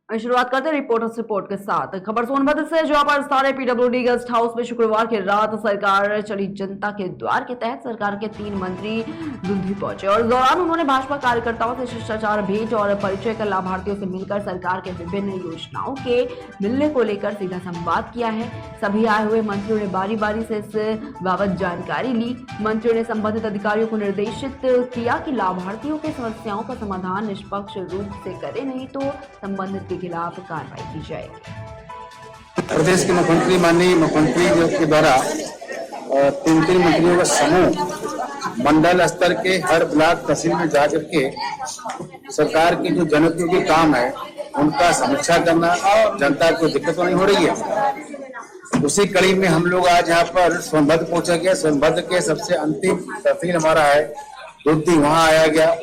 शुरुआत करते हैं रिपोर्टर्स रिपोर्ट के साथ। खबर सोनभद्र से, जहां पर स्थानीय पीडब्ल्यूडी गेस्ट हाउस में शुक्रवार की रात सरकार चली जनता के द्वार के तहत सरकार के 3 मंत्री धुंधी पहुंचे और इस दौरान उन्होंने भाजपा कार्यकर्ताओं से शिष्टाचार भेंट और परिचय कर लाभार्थियों से मिलकर सरकार के विभिन्न योजनाओं के मिलने को लेकर सीधा संवाद किया है। सभी आए हुए मंत्रियों ने बारी बारी से इस बाबत जानकारी ली। मंत्रियों ने संबंधित अधिकारियों को निर्देशित किया कि लाभार्थियों की समस्याओं का समाधान निष्पक्ष रूप से करें, नहीं तो संबंधित के खिलाफ कार्रवाई की जाएगी। प्रदेश के मुख्यमंत्री माननीय मुख्यमंत्री के द्वारा 3 मंत्रियों का समूह मंडल स्तर के हर ब्लॉक तहसील में जा करके सरकार के जो जनोपयोगी काम है उनका समीक्षा करना, जनता को दिक्कत तो नहीं हो रही है। उसी कड़ी में हम लोग आज यहाँ पर सोनभद्र पहुंचा गया। सोनभद्र के सबसे अंतिम तहसील हमारा है दुद्दी, वहाँ आया गया।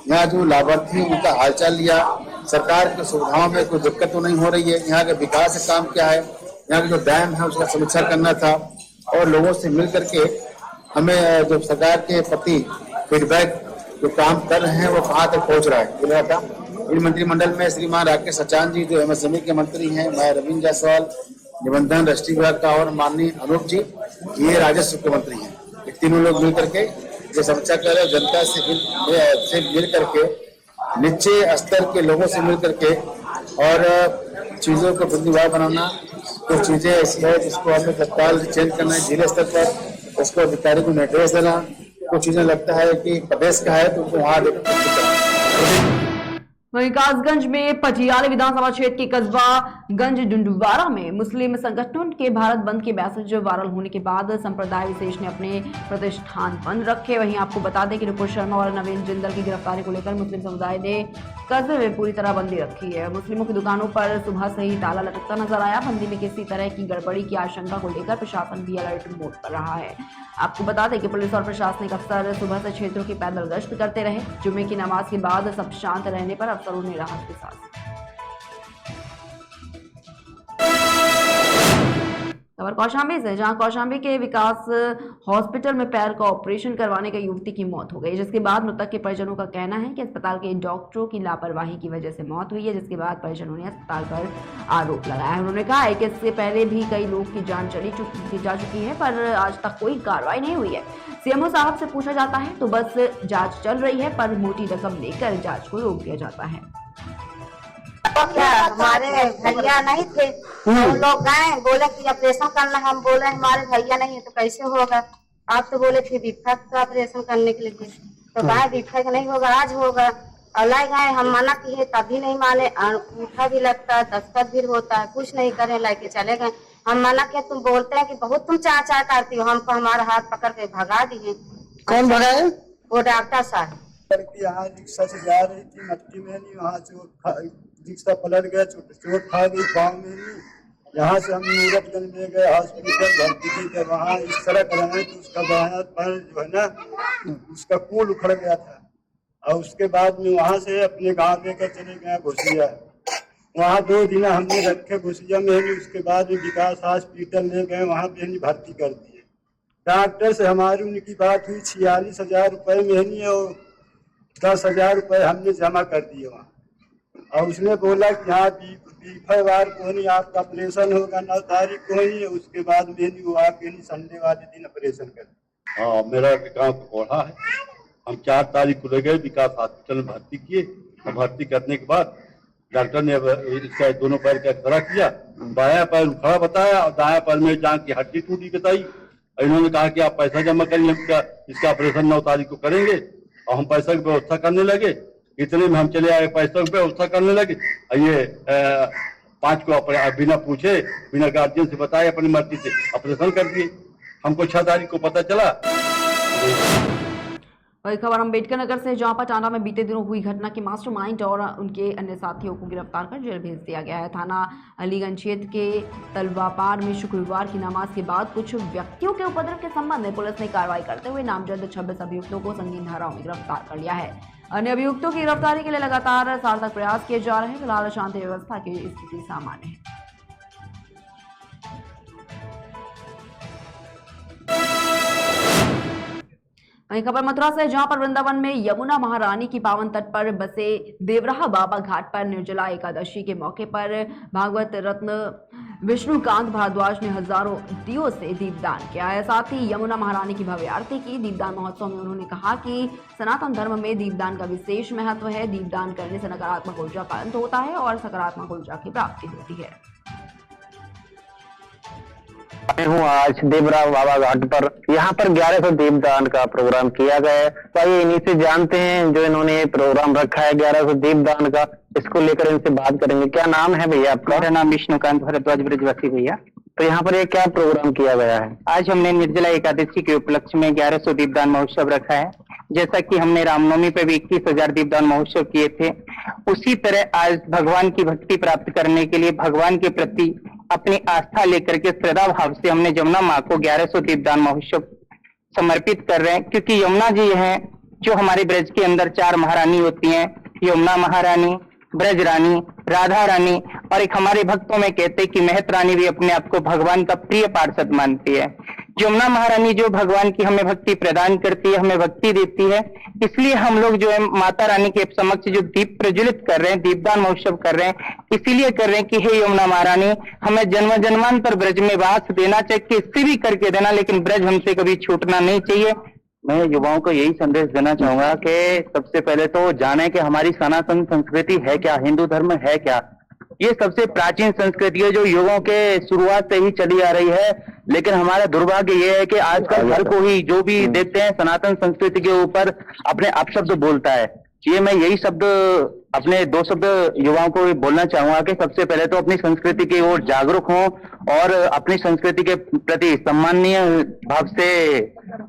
यहाँ जो लाभार्थी उनका हालचाल लिया, सरकार की सुविधाओं में कोई दिक्कत तो नहीं हो रही है, यहाँ के विकास का काम क्या है, यहाँ के जो डैम है उसका समीक्षा करना था और लोगों से मिल करके हमें जो सरकार के प्रति फीडबैक जो काम कर रहे हैं वो कहाँ तक पहुँच रहा है ये था। इन मंत्रिमंडल में श्रीमान राकेश सचान जी जो एमएसएमई के मंत्री हैं, मैं रविंद्र जायसवाल निबंधन राष्ट्रीय विभाग का और माननीय अनूप जी ये राजस्व के मंत्री हैं। ये तीनों लोग मिल करके जो समीक्षा कर रहे हैं, जनता से मिल करके नीचे स्तर के लोगों से मिल करके और चीजों को बुद्धिवार बनाना। कुछ चीजें ऐसी है जिसको हमें तत्काल चेंज करना है जिले स्तर पर, उसको अधिकारी को निर्देश देना। कुछ चीजें लगता है कि प्रदेश का है तो उसको वहां वहीं कासगंज में पटियाला विधानसभा क्षेत्र के कस्बा गंज डुंडुवारा में मुस्लिम संगठन के भारत बंद के मैसेज वायरल होने के बाद संप्रदाय विशेष ने अपने प्रतिष्ठान बंद रखे। वहीं आपको बता दें कि नुपुर शर्मा और नवीन जिंदल की गिरफ्तारी को लेकर मुस्लिम समुदाय ने कस्बे में पूरी तरह बंदी रखी है। मुस्लिमों की दुकानों पर सुबह से ही ताला लटकता नजर आया। बंदी में किसी तरह की गड़बड़ी की आशंका को लेकर प्रशासन भी अलर्ट मोड पर रहा है। आपको बता दें कि पुलिस और प्रशासनिक अफसर सुबह से क्षेत्रों की पैदल गश्त करते रहे। जुम्मे की नमाज के बाद सब शांत रहने पर अफसरों ने राहत की सांस। खबर कौशाम्बी से, जहां कौशाम्बी के विकास हॉस्पिटल में पैर का ऑपरेशन करवाने का युवती की मौत हो गई, जिसके बाद मृतक के परिजनों का कहना है कि अस्पताल के डॉक्टरों की लापरवाही की वजह से मौत हुई है, जिसके बाद परिजनों ने अस्पताल पर आरोप लगाया। उन्होंने कहा है कि इससे पहले भी कई लोग की जान जा चुकी है पर आज तक कोई कार्रवाई नहीं हुई है। सीएमओ साहब से पूछा जाता है तो बस जांच चल रही है, पर मोटी रकम लेकर जांच को रोक दिया जाता है। क्या हमारे भैया नहीं थे, हम लोग गए, बोले कि ऑपरेशन करना, हम बोले हमारे भैया नहीं है तो कैसे होगा। आप तो बोले थे विफा का ऑपरेशन करने के लिए, तो कहा विफा का नहीं होगा, आज होगा। और लाई गए, हम मना किए तभी नहीं माने। अंगूठा भी लगता है, दस्तखत भी होता है, कुछ नहीं करे, लाके चले गए। हम मना किया, तुम बोलते हैं कि बहुत तुम चाह करती हो, हमको हमारा हाथ पकड़ के भगा दिए। कौन भगाए? वो डॉक्टर साहब। यहाँ रिक्शा से जा रही थी, मट्टी में नहीं, वहाँ से रिक्शा पलट गया, चोट खा गई पाँव में नहीं। यहाँ से हम नूरतगंज ले गए हॉस्पिटल, भर्ती की, वहाँ इस तरह कराए तो उसका बायां पैर जो है ना उसका कूल उखड़ गया था। और उसके बाद में वहाँ से अपने गांव लेकर चले गए घुसिया। वहाँ 2 दिन हमने रखे घुसिया में, उसके बाद में विकास हॉस्पिटल ले गए, वहाँ पे भर्ती कर दिए। डॉक्टर से हमारी उनकी बात हुई, 46,000 रुपये महीने और 10,000 रुपये हमने जमा कर दिए वहाँ। और उसने बोला कि हाँ बीफार को नहीं, आपका ऑपरेशन होगा 9 तारीख को ही। उसके बाद में वो आके संडे वाले दिन ऑपरेशन कर। हाँ, मेरा विकास कोढ़ा है। हम 4 तारीख को ले गए विकास हॉस्पिटल में भर्ती किए। भर्ती करने के बाद डॉक्टर ने इसका दोनों पैर का एक्सरा किया, बायां पैर उखड़ा बताया और दायां पैर में जान की हड्डी टूटी बताई। इन्होंने कहा कि आप पैसा जमा करिए, हम इसका ऑपरेशन 9 तारीख को करेंगे। और हम पैसा की व्यवस्था करने लगे। इतने में हम चले आए, पैसा की व्यवस्था करने लगे। ये 5 को बिना पूछे, बिना गार्जियन से बताए अपनी मर्जी से ऑपरेशन कर दिए। हमको 6 तारीख को पता चला। वही खबर अम्बेडकर नगर से, जहां पर टांडा में बीते दिनों हुई घटना के मास्टरमाइंड और उनके अन्य साथियों को गिरफ्तार कर जेल भेज दिया गया है। थाना अलीगंज क्षेत्र के तलवापार में शुक्रवार की नमाज के बाद कुछ व्यक्तियों के उपद्रव के संबंध में पुलिस ने कार्रवाई करते हुए नामजद 26 अभियुक्तों को संगीन धाराओं में गिरफ्तार कर लिया है। अन्य अभियुक्तों की गिरफ्तारी के लिए लगातार सार्थक प्रयास किए जा रहे हैं। फिलहाल शांति व्यवस्था की स्थिति सामान्य है। वहीं खबर मथुरा से, जहां पर वृंदावन में यमुना महारानी की पावन तट पर बसे देवराहा बाबा घाट पर निर्जला एकादशी के मौके पर भागवत रत्न विष्णुकांत भारद्वाज ने हजारों दियों से दीपदान किया है। साथ ही यमुना महारानी की भव्य आरती की। दीपदान महोत्सव में उन्होंने कहा कि सनातन धर्म में दीपदान का विशेष महत्व है। दीपदान करने से नकारात्मक ऊर्जा का अंत होता है और सकारात्मक ऊर्जा की प्राप्ति होती है। मैं हूँ आज देवराहा बाबा घाट पर। यहाँ पर 1100 दीपदान का प्रोग्राम किया गया है। तो आइए इन्हीं से जानते हैं जो इन्होंने प्रोग्राम रखा है 1100 दीपदान का, इसको लेकर इनसे बात करेंगे। क्या नाम है भैया आपका? मेरा नाम विष्णुकांत भारद्वाज ब्रजवासी भैया। तो यहाँ पर ये क्या प्रोग्राम किया गया है? आज हमने निर्जला एकादशी के उपलक्ष्य में 1100 दीपदान महोत्सव रखा है। जैसा कि हमने रामनवमी पे भी 21,000 दीपदान महोत्सव किए थे, उसी तरह आज भगवान की भक्ति प्राप्त करने के लिए भगवान के प्रति अपनी आस्था लेकर के श्रद्धा भाव से हमने यमुना माँ को 1100 दीपदान महोत्सव समर्पित कर रहे हैं। क्योंकि यमुना जी हैं जो हमारे ब्रज के अंदर 4 महारानी होती हैं, यमुना महारानी, ब्रज रानी, राधा रानी और एक हमारे भक्तों में कहते हैं कि महत रानी भी अपने आप को भगवान का प्रिय पार्षद मानती है। यमुना महारानी जो भगवान की हमें भक्ति प्रदान करती है, हमें भक्ति देती है, इसलिए हम लोग जो है माता रानी के समक्ष जो दीप प्रज्वलित कर रहे हैं, दीपदान महोत्सव कर रहे हैं, इसीलिए कर रहे हैं कि हे यमुना महारानी, हमें जन्म जन्मांतर ब्रज में वास देना चाहिए, इससे भी करके देना, लेकिन ब्रज हमसे कभी छूटना नहीं चाहिए। मैं युवाओं को यही संदेश देना चाहूंगा कि सबसे पहले तो जाने कि हमारी सनातन संस्कृति है क्या, हिंदू धर्म है क्या। ये सबसे प्राचीन संस्कृति है जो युगों के शुरुआत से ही चली आ रही है। लेकिन हमारा दुर्भाग्य ये है कि आजकल हर कोई जो भी देखते हैं सनातन संस्कृति के ऊपर अपने अपशब्द बोलता है। ये मैं यही शब्द अपने 2 शब्द युवाओं को बोलना चाहूंगा कि सबसे पहले तो अपनी संस्कृति की ओर जागरूक हों और अपनी संस्कृति के प्रति सम्माननीय भाव से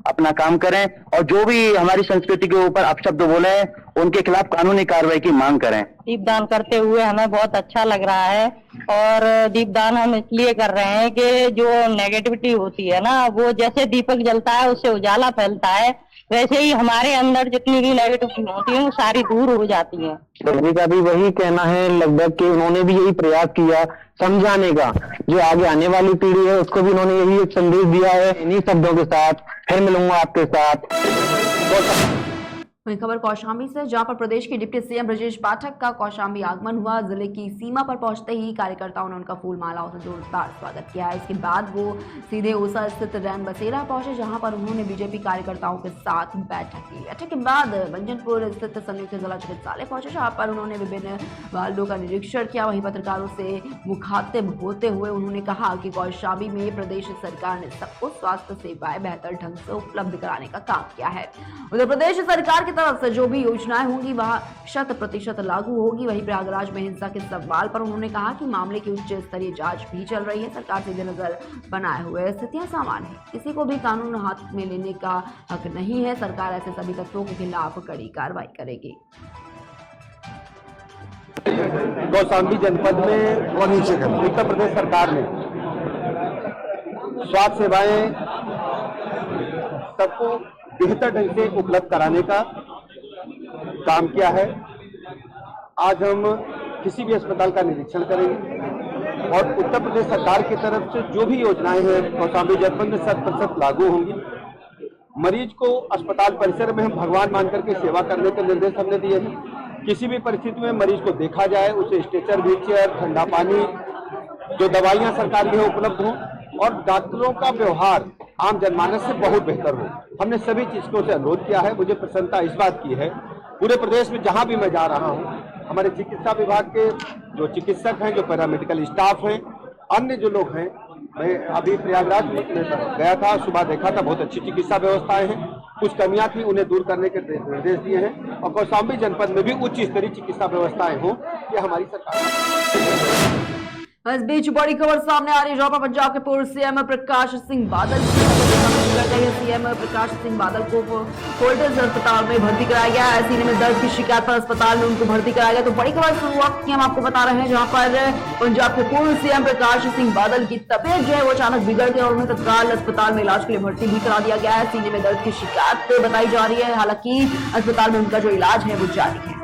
अपना काम करें, और जो भी हमारी संस्कृति के ऊपर अपशब्द बोले उनके खिलाफ कानूनी कार्रवाई की मांग करें। दीपदान करते हुए हमें बहुत अच्छा लग रहा है। और दीपदान हम इसलिए कर रहे हैं कि जो नेगेटिविटी होती है ना, वो जैसे दीपक जलता है उससे उजाला फैलता है, वैसे ही हमारे अंदर जितनी भी नेगेटिविटी होती है वो सारी दूर हो जाती है। सभी का भी वही कहना है लगभग कि उन्होंने भी यही प्रयास किया समझाने का, जो आगे आने वाली पीढ़ी है उसको भी उन्होंने यही एक संदेश दिया है। इन्हीं शब्दों के साथ फिर मिलूंगा आपके साथ। वहीं खबर कौशाम्बी से, जहां पर प्रदेश के डिप्टी सीएम ब्रजेश पाठक का कौशाम्बी आगमन हुआ। जिले की सीमा पर पहुंचते ही कार्यकर्ताओं ने उनका फूल मालाओं से जोरदार स्वागत किया। इसके बाद वो सीधे ओसा स्थित रैन बसेरा पहुंचे, जहां पर उन्होंने बीजेपी कार्यकर्ताओं के साथ बैठक की। बैठक के बाद मंजनपुर स्थित संयुक्त जिला चिकित्सालय पहुंचे, जहां पर उन्होंने विभिन्न वार्डों का निरीक्षण किया। वहीं पत्रकारों से मुखातिब होते हुए उन्होंने कहा कि कौशाम्बी में प्रदेश सरकार ने सबको स्वास्थ्य सेवाएं बेहतर ढंग से उपलब्ध कराने का काम किया है। उधर प्रदेश सरकार की तरफ से जो भी योजनाएं होंगी वह 100% लागू होगी। वहीं प्रयागराज में हिंसा के सवाल पर उन्होंने कहा कि मामले की उच्च स्तरीय जांच भी चल रही है। सरकार सीधे नजर बनाए हुए स्थितियां सामान्य है, किसी को भी कानून हाथ में लेने का हक नहीं है। सरकार ऐसे सभी तत्वों के खिलाफ कड़ी कार्रवाई करेगी। कौशाम्बी जनपद में उत्तर प्रदेश सरकार ने स्वास्थ्य सेवाएं सबको बेहतर ढंग से उपलब्ध कराने का काम किया है। आज हम किसी भी अस्पताल का निरीक्षण करेंगे और उत्तर प्रदेश सरकार की तरफ से जो भी योजनाएं हैं कौशाम्बी जनपद में 100% लागू होंगी। मरीज को अस्पताल परिसर में हम भगवान मान करके सेवा करने के निर्देश हमने दिए हैं। किसी भी परिस्थिति में मरीज को देखा जाए, उसे स्ट्रेचर, व्हीलचेयर, ठंडा पानी, जो दवाइयां सरकार की उपलब्ध हों और डॉक्टरों का व्यवहार आम जनमानस से बहुत बेहतर हो। हमने सभी चीजों से अनुरोध किया है। मुझे प्रसन्नता इस बात की है, पूरे प्रदेश में जहां भी मैं जा रहा हूं, हमारे चिकित्सा विभाग के जो चिकित्सक हैं, जो पैरामेडिकल स्टाफ हैं, अन्य जो लोग हैं, मैं अभी प्रयागराज में गया था, सुबह देखा था, बहुत अच्छी चिकित्सा व्यवस्थाएं हैं। कुछ कमियां थी, उन्हें दूर करने के निर्देश दिए हैं और कौशाम्बी जनपद में भी उच्च स्तरीय चिकित्सा व्यवस्थाएं हों, ये हमारी सरकार। इस बीच बड़ी खबर सामने आ रही है, जहां पर पंजाब के पूर्व सीएम प्रकाश सिंह बादल सीएम प्रकाश सिंह बादल को फोर्टिस अस्पताल में भर्ती कराया गया है। सीने में दर्द की शिकायत पर अस्पताल में उनको भर्ती कराया गया। तो बड़ी खबर शुरुआत की हम आपको बता रहे हैं, जहां पर पंजाब के पूर्व सीएम प्रकाश सिंह बादल की तबियत जो है वो अचानक बिगड़ गई और उन्हें तत्काल अस्पताल में इलाज के लिए भर्ती भी करा दिया गया है। सीने में दर्द की शिकायत बताई जा रही है, हालांकि अस्पताल में उनका जो इलाज है वो जारी है।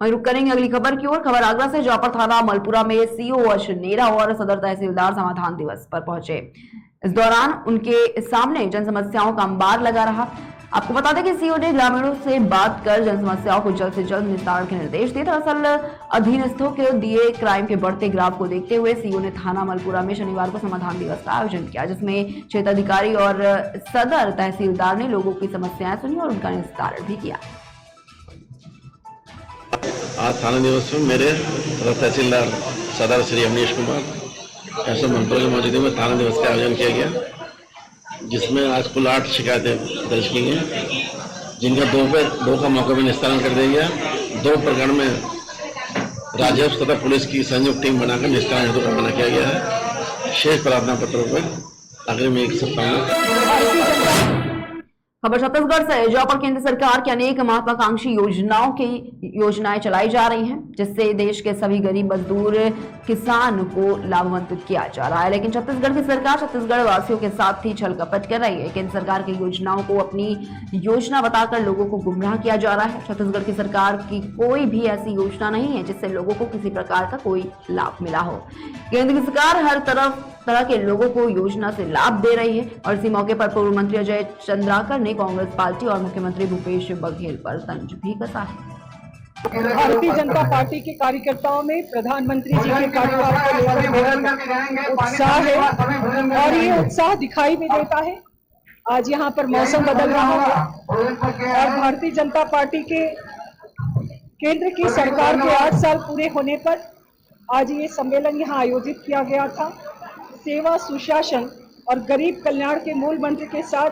वहीं रुक करेंगे अगली खबर की ओर। खबर आगरा से, जहां पर थाना मलपुरा में सीओ अशनेरा और सदर तहसीलदार समाधान दिवस पर पहुंचे। इस दौरान उनके सामने जन समस्याओं का अंबार लगा रहा। आपको बता दें कि सीओ ने ग्रामीणों से बात कर जन समस्याओं को जल्द से जल्द निस्तारण के निर्देश दिए। दरअसल अधीनस्थों के दिए क्राइम के बढ़ते ग्राफ को देखते हुए सीओ ने थाना मलपुरा में शनिवार को समाधान दिवस का आयोजन किया, जिसमें क्षेत्राधिकारी और सदर तहसीलदार ने लोगों की समस्याएं सुनी और उनका निस्तारण भी किया। आज थाना दिवस में मेरे तहसीलदार सदर श्री अमनीश कुमार ऐसे मंत्रों की मौजूदगी में थाना दिवस का आयोजन किया गया, जिसमें आज कुल 8 शिकायतें दर्ज की गई, जिनका 2 का मौके में निस्तारण कर दिया गया। 2 प्रकरण में राजस्व तथा पुलिस की संयुक्त टीम बनाकर निस्तारण हेतु रवाना किया गया है। शेष प्रार्थना पत्रों पर आगामी 1 सप्ताह में। खबर छत्तीसगढ़ से, जहां पर केंद्र सरकार की अनेक महत्वाकांक्षी योजनाएं चलाई जा रही हैं, जिससे देश के सभी गरीब मजदूर किसान को लाभान्वित किया जा रहा है। लेकिन छत्तीसगढ़ की सरकार छत्तीसगढ़ वासियों के साथ ही छल कपट कर रही है। केंद्र सरकार की योजनाओं को अपनी योजना बताकर लोगों को गुमराह किया जा रहा है। छत्तीसगढ़ की सरकार की कोई भी ऐसी योजना नहीं है जिससे लोगों को किसी प्रकार का कोई लाभ मिला हो। केंद्र की सरकार हर तरह के लोगों को योजना से लाभ दे रही है। और इसी मौके पर पूर्व मंत्री अजय चंद्राकर ने कांग्रेस पार्टी और मुख्यमंत्री भूपेश बघेल पर तंज भी कसा है। भारतीय जनता पार्टी के कार्यकर्ताओं में प्रधानमंत्री जी के कार्यकाल को उत्साह है और ये उत्साह दिखाई भी देता है। आज यहाँ पर मौसम बदल रहा है और भारतीय जनता पार्टी के केंद्र की सरकार के 8 साल पूरे होने पर आज ये सम्मेलन यहाँ आयोजित किया गया था। सेवा, सुशासन और गरीब कल्याण के मूल मंत्र के साथ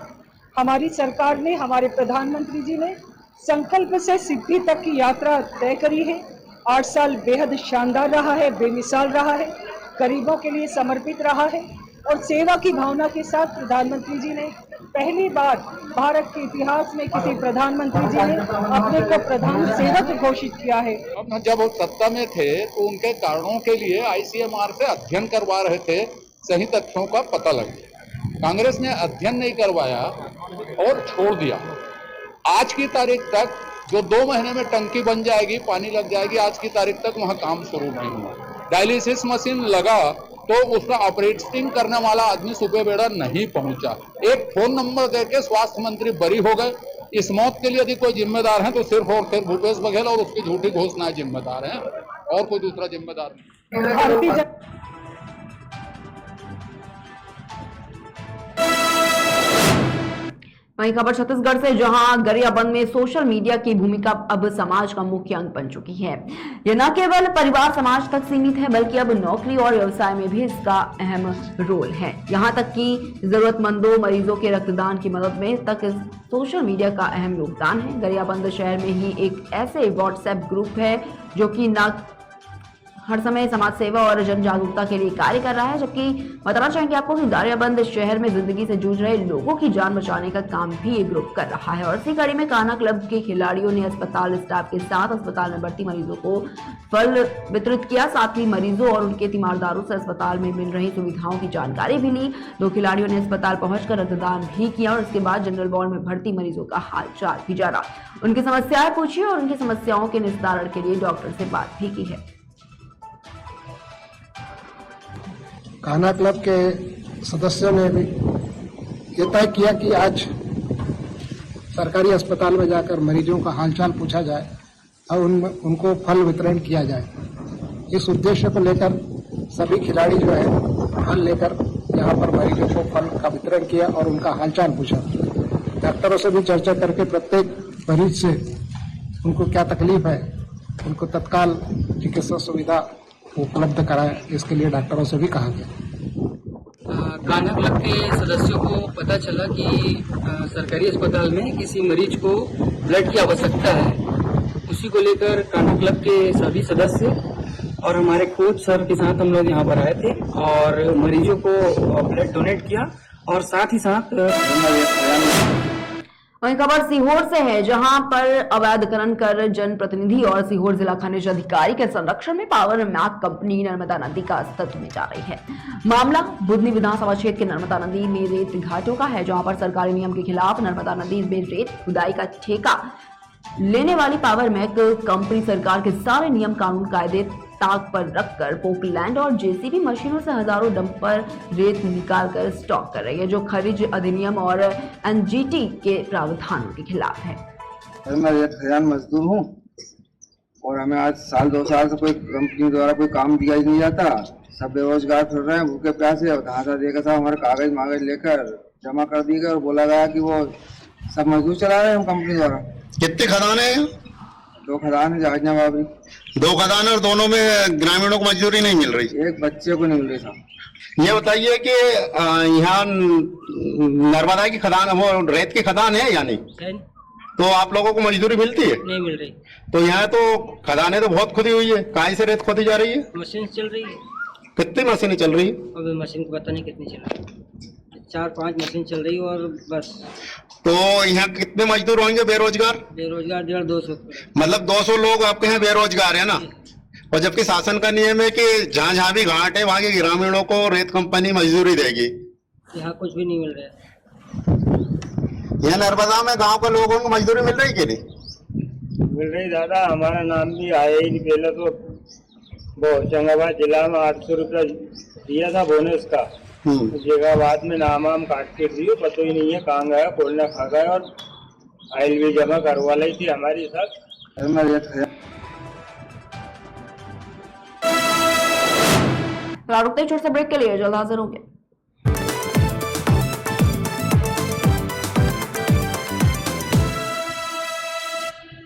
हमारी सरकार ने, हमारे प्रधानमंत्री जी ने संकल्प से सिद्धि तक की यात्रा तय करी है। 8 साल बेहद शानदार रहा है, बेमिसाल रहा है, गरीबों के लिए समर्पित रहा है और सेवा की भावना के साथ प्रधानमंत्री जी ने पहली बार भारत के इतिहास में किसी प्रधानमंत्री जी ने अपने को प्रधान सेवक घोषित किया है। जब वो सत्ता में थे तो उनके कारणों के लिए ICMR से अध्ययन करवा रहे थे, सही तथ्यों का पता लग गया। कांग्रेस ने अध्ययन नहीं करवाया और छोड़ दिया। आज की तारीख तक जो 2 महीने में टंकी बन जाएगी, पानी लग जाएगी, आज की तारीख तक वहां काम शुरू नहीं हुआ। डायलिसिस मशीन लगा तो उसका ऑपरेटिंग करने वाला आदमी सुबह बेड़ा नहीं पहुंचा। एक फोन नंबर देके स्वास्थ्य मंत्री बरी हो गए। इस मौत के लिए यदि कोई जिम्मेदार है तो सिर्फ और सिर्फ भूपेश बघेल और उसकी झूठी घोषणाएं जिम्मेदार हैं और कोई दूसरा जिम्मेदार नहीं। वहीं खबर छत्तीसगढ़ से, जहां गरियाबंद में सोशल मीडिया की भूमिका अब समाज का मुख्य अंग बन चुकी है। यह न केवल परिवार समाज तक सीमित है, बल्कि अब नौकरी और व्यवसाय में भी इसका अहम रोल है। यहां तक कि जरूरतमंदों मरीजों के रक्तदान की मदद में तक सोशल मीडिया का अहम योगदान है। गरियाबंद शहर में ही एक ऐसे व्हाट्सएप ग्रुप है जो कि न हर समय समाज सेवा और जन जागरूकता के लिए कार्य कर रहा है। जबकि बताना चाहेंगे आपको कि गरियाबंद शहर में जिंदगी से जूझ रहे लोगों की जान बचाने का काम भी ये ग्रुप कर रहा है। और इसी कड़ी में कान्हा क्लब के खिलाड़ियों ने अस्पताल स्टाफ के साथ अस्पताल में भर्ती मरीजों को फल वितरित किया। साथ ही मरीजों और उनके तीमारदारों से अस्पताल में मिल रही सुविधाओं की जानकारी भी ली। 2 खिलाड़ियों ने अस्पताल पहुंचकर रक्तदान भी किया और इसके बाद जनरल वार्ड में भर्ती मरीजों का हाल चाल भी जाना, उनकी समस्याएं पूछी और उनकी समस्याओं के निस्तारण के लिए डॉक्टर से बात भी की है। कान्हा क्लब के सदस्यों ने भी ये तय किया कि आज सरकारी अस्पताल में जाकर मरीजों का हालचाल पूछा जाए और उनको फल वितरण किया जाए। इस उद्देश्य को लेकर सभी खिलाड़ी जो है फल लेकर यहाँ पर मरीजों को फल का वितरण किया और उनका हालचाल पूछा। डॉक्टरों से भी चर्चा करके प्रत्येक मरीज से उनको क्या तकलीफ है, उनको तत्काल चिकित्सा सुविधा उपलब्ध कराए, इसके लिए डॉक्टरों से भी कहा गया। कान्हा क्लब के सदस्यों को पता चला कि सरकारी अस्पताल में किसी मरीज को ब्लड की आवश्यकता है। उसी को लेकर कान्हा क्लब के सभी सदस्य और हमारे कोच सर के साथ हम लोग यहाँ पर आए थे और मरीजों को ब्लड डोनेट किया और साथ ही साथ वहीं खबर सीहोर से है, जहां पर अवैध खनन कर जनप्रतिनिधि और सीहोर जिला खनिज अधिकारी के संरक्षण में पावर मैक कंपनी नर्मदा नदी का अस्तित्व में जा रही है। मामला बुधनी विधानसभा क्षेत्र के नर्मदा नदी में रेत घाटों का है, जहां पर सरकारी नियम के खिलाफ नर्मदा नदी में रेत खुदाई का ठेका लेने वाली पावर मैक कंपनी सरकार के सारे नियम कानून कायदे ताक पर रखकर पोकलैंड और जेसीबी मशीनों से हजारों डंपर रेत निकालकर स्टॉक कर रही है, जो खनिज अधिनियम और एनजीटी के प्रावधानों के खिलाफ है। मैं रेत खदान मजदूर हूँ और हमें आज साल 2 साल से कोई कंपनी द्वारा कोई काम दिया ही नहीं जाता। सब बेरोजगार फिर रहे हैं भूखे प्यासे, और कहाँ से देगा साहब हमारे कागज मागज लेकर जमा कर दी गए और बोला गया कि वो सब मजदूर चला रहे हैं हम कंपनी द्वारा। कितने खदान है? 2 खदान है जहाजना बाबरी। 2 खदान है और दोनों में ग्रामीणों को मजदूरी नहीं मिल रही? एक बच्चे को नहीं मिल रही साहब। ये बताइए कि यहाँ नर्मदा की खदान, वो रेत की खदान है या नहीं? तो आप लोगों को मजदूरी मिलती है? नहीं मिल रही। तो यहाँ तो खदानें तो बहुत खुदी हुई है, कहाँ से रेत खोदी जा रही है? मशीन चल रही है। कितनी मशीनें चल रही है? अभी मशीन को पता नहीं कितनी चल रही है, 4-5 मशीन चल रही है और बस। तो यहाँ कितने मजदूर होंगे बेरोजगार? बेरोजगार 150-200। मतलब 200 लोग आपके यहाँ बेरोजगार है ना? और जबकि शासन का नियम है कि जहाँ जहाँ भी घाट है वहाँ के ग्रामीणों को रेत कंपनी मजदूरी देगी। यहाँ कुछ भी नहीं मिल रहा है। यहाँ नर्मदा में गांव के लोगों को मजदूरी मिल रही कि नहीं? मिल रही दादा, हमारा नाम भी आया ही नहीं। पहले तो होशंगाबाद जिला में 800 रुपया दिया था बोनस का, जगह बाद में नाम काट के दिए, पता ही नहीं है कहाँ गया, खोलना खा गया और आयल भी जमा करवा ली थी हमारी साथ। रुकते छोटे से ब्रेक के लिए जल्द हाजिर होंगे।